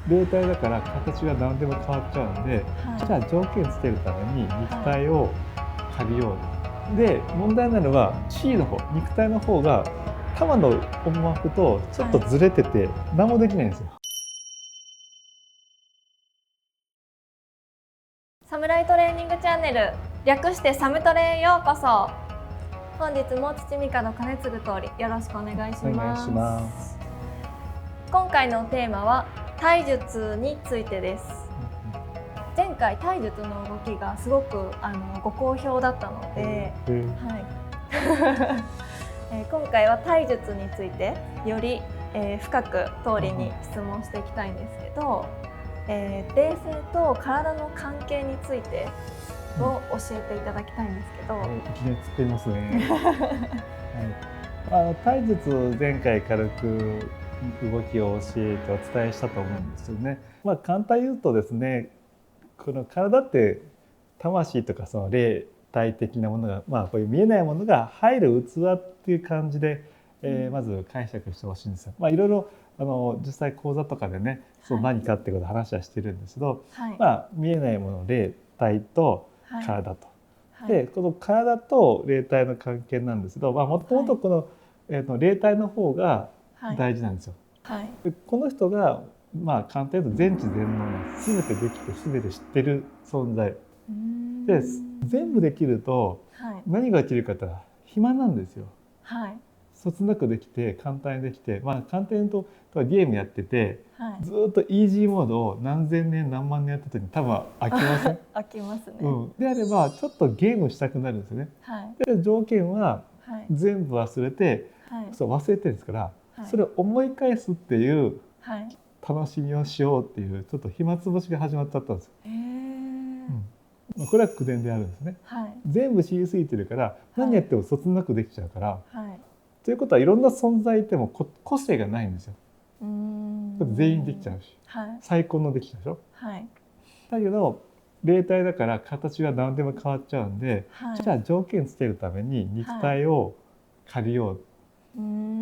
例体だから形が何でも変わっちゃうんで、じゃあ条件つけるために肉体を借りよう。で問題なのは C の方、肉体の方が玉の思惑とちょっとずれてて何もできないんですよ。サムライトレーニングチャンネル、略してサムトレへようこそ。本日も土見門兼次通りよろしくお願いします。お願いします。今回のテーマは体術についてです。前回体術の動きがすごくご好評だったので、今回は体術についてより、深く通りに質問していきたいんですけど、冷静と体の関係についてを教えていただきたいんですけど。いきなり突っ込みますね。体術前回軽く動きを教えてお伝えしたと思うんですよね。簡単に言うとですね、この体って魂とかその霊体的なものが、こういう見えないものが入る器っていう感じで、まず解釈してほしいんですよ。いろいろ実際講座とかでね、その何かっていうことを話はしてるんですけど、見えないもの霊体と体と。でこの体と霊体の関係なんですけど、もともとこの、霊体の方が大事なんですよ。でこの人が簡単に言うと全知全能なんです。全てできて全て知ってる存在で、全部できると何が起きるかって暇なんですよ。そつなくできて簡単にできて、簡単に言うとゲームやってて、ずっとイージーモードを何千年何万年やった時に多分飽きません？飽きますね。であればちょっとゲームしたくなるんですよね。で条件は全部忘れて、忘れてるんですから、それを思い返すっていう楽しみをしようっていうちょっと暇つぶしが始まっちゃったんですよ。これは口伝であるんですね。全部知りすぎてるから何やってもそつなくできちゃうから。ということはいろんな存在いても個性がないんですよ。全員できちゃうし、最高のできちゃうでしょ。だけど霊体だから形が何でも変わっちゃうんで、じゃあ条件つけるために肉体を借りようって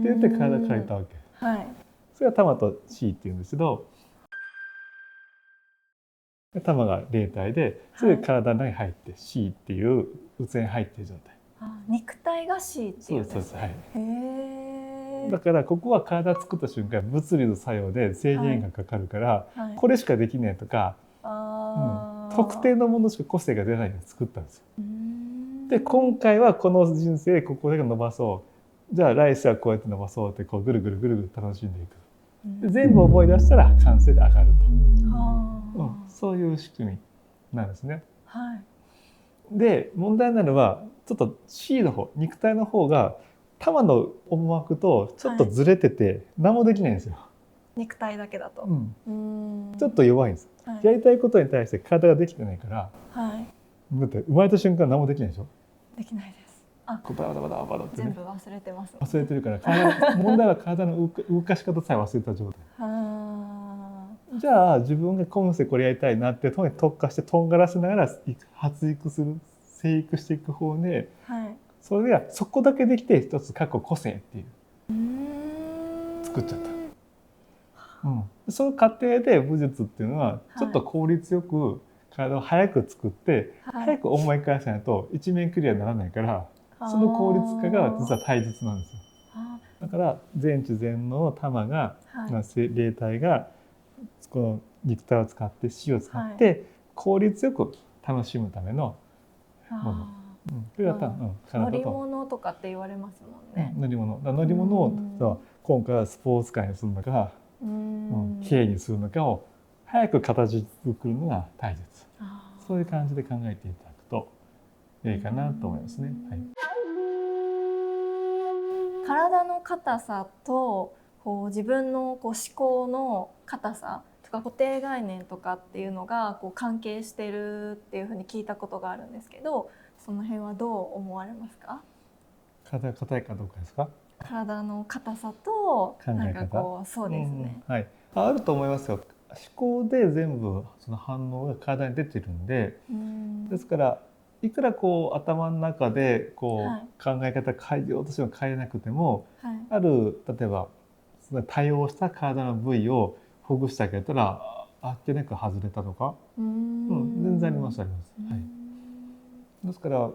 言って体借りたわけ。それは玉と C っていうんですけど、玉が霊体でそれで体の中に入って C っていう器に入っている状態。肉体が C っていうんですね。だからここは体作った瞬間物理の作用で制限がかかるから、これしかできないとか、特定のものしか個性が出ないように作ったんですよ。で今回はこの人生ここだけ伸ばそう、じゃあ来世はこうやって伸ばそうってこうぐるぐるぐるぐる楽しんでいく。で全部覚え出したら完成で上がると、そういう仕組みなんですね。で問題なのはちょっと C の方、肉体の方が玉の思惑とちょっとずれてて何もできないんですよ。肉体だけだと、ちょっと弱いんです。やりたいことに対して体ができてないから、だって生まれた瞬間何もできないでしょ。できないです。バタバタバタってね、全部忘れてます、忘れてるから問題は体の動かし方さえ忘れた状態。じゃあ自分が今世これやりたいなってとにかく特化してとんがらせながら発育する、生育していく方で、それがそこだけできて一つ個性っていう作っちゃった。その過程で武術っていうのはちょっと効率よく体を早く作って、早く思い返さないと一面クリアにならないから、その効率化が実は体術なんですよ。だから全知全能の玉が、霊体がこの肉体を使って死を使って効率よく楽しむためのもの。乗り物とかって言われますもんね。乗り物を今回はスポーツカーにするのか、軽にするのかを早く形作るのが体術。そういう感じで考えていただくといいかなと思いますね。体の硬さと自分の思考の硬さとか固定概念とかっていうのが関係してるっていうふうに聞いたことがあるんですけど、その辺はどう思われますか？体が硬いかどうかですか？体の硬さと考え方、そうですね、あると思いますよ。思考で全部その反応が体に出てるんで、ですからいくら頭の中で考え方変えようとしても変えなくても、ある例えば多様した体の部位をほぐしてあげたらあっけなく外れたとか、全然ありますあります。はい。ですから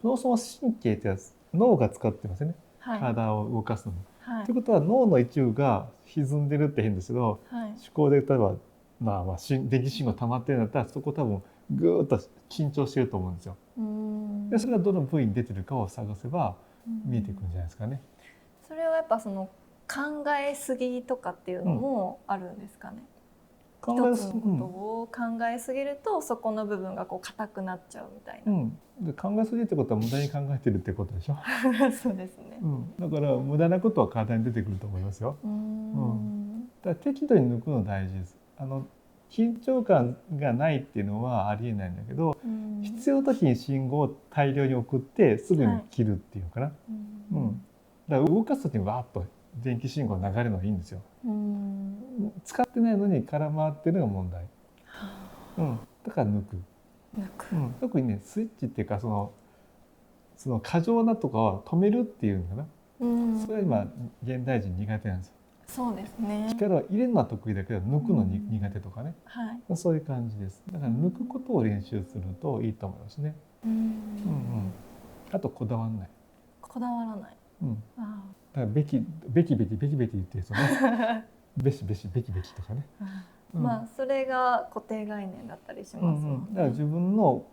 そもそも神経って脳が使ってますよね、はい、体を動かすのに。はい、ということは脳の一部が歪んでるって変ですけど、はい、思考で例えば、電気信号溜まってるんだったらそこ多分ぐーっと緊張してると思うんですよ。でそれがどの部位に出てるかを探せば見えてくるんじゃないですかね。それはやっぱその考えすぎとかっていうのもあるんですかね。一つのことを考えすぎるとそこの部分がこう硬くなっちゃうみたいな。で考えすぎってことは無駄に考えてるってことでしょ。そうですね。だから無駄なことは体に出てくると思いますよ。だから適度に抜くの大事です。緊張感がないっていうのはありえないんだけど、必要な時に信号を大量に送ってすぐに切るっていうのかな。だから動かす時にわーっと電気信号が流れるのがいいんですよ。使ってないのに空回ってるのが問題。だから抜く。特にねスイッチっていうかその過剰なとかは止めるっていうのかな。それは今現代人苦手なんですよ。そうですね。力を入れるのは得意だけど抜くのに苦手とかね、そういう感じです。だから抜くことを練習するといいと思いますね。あとこだわらない。こだわらない。だからべきべき言ってる人ね。べしべしべきべきとかね。それが固定概念だったりしますもんね。だから自分の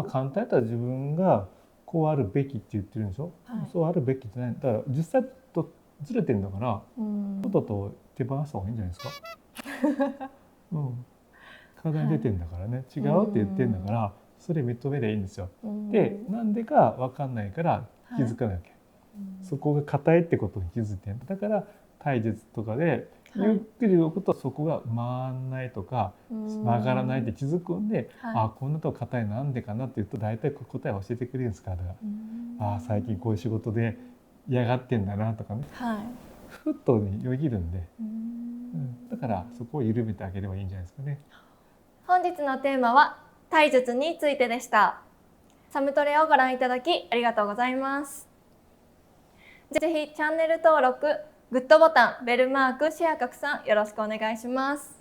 簡単だったら自分がこうあるべきって言ってるんでしょ。そうあるべきじゃない。だから実際とずれてるんだから、とっとと手放した方がいいんじゃないですか。体に出てるんだからね、違うって言ってるんだから、それ認めりゃいいんですよ。で、なんでか分かんないから気づかなきゃ。そこが硬いってことに気づいてる。だから体術とかでゆっくり動くとそこが回らないとか曲がらないって気づくんで、あ、こんなとこ硬いのなんでかなって言うと大体答えを教えてくれるんですから。あ、最近こういう仕事で嫌がってんだなとかね、ふっとよぎるんで、だからそこを緩めてあげればいいんじゃないですかね。本日のテーマは体術についてでした。サムトレをご覧いただきありがとうございます。ぜひチャンネル登録、グッドボタン、ベルマーク、シェア拡散よろしくお願いします。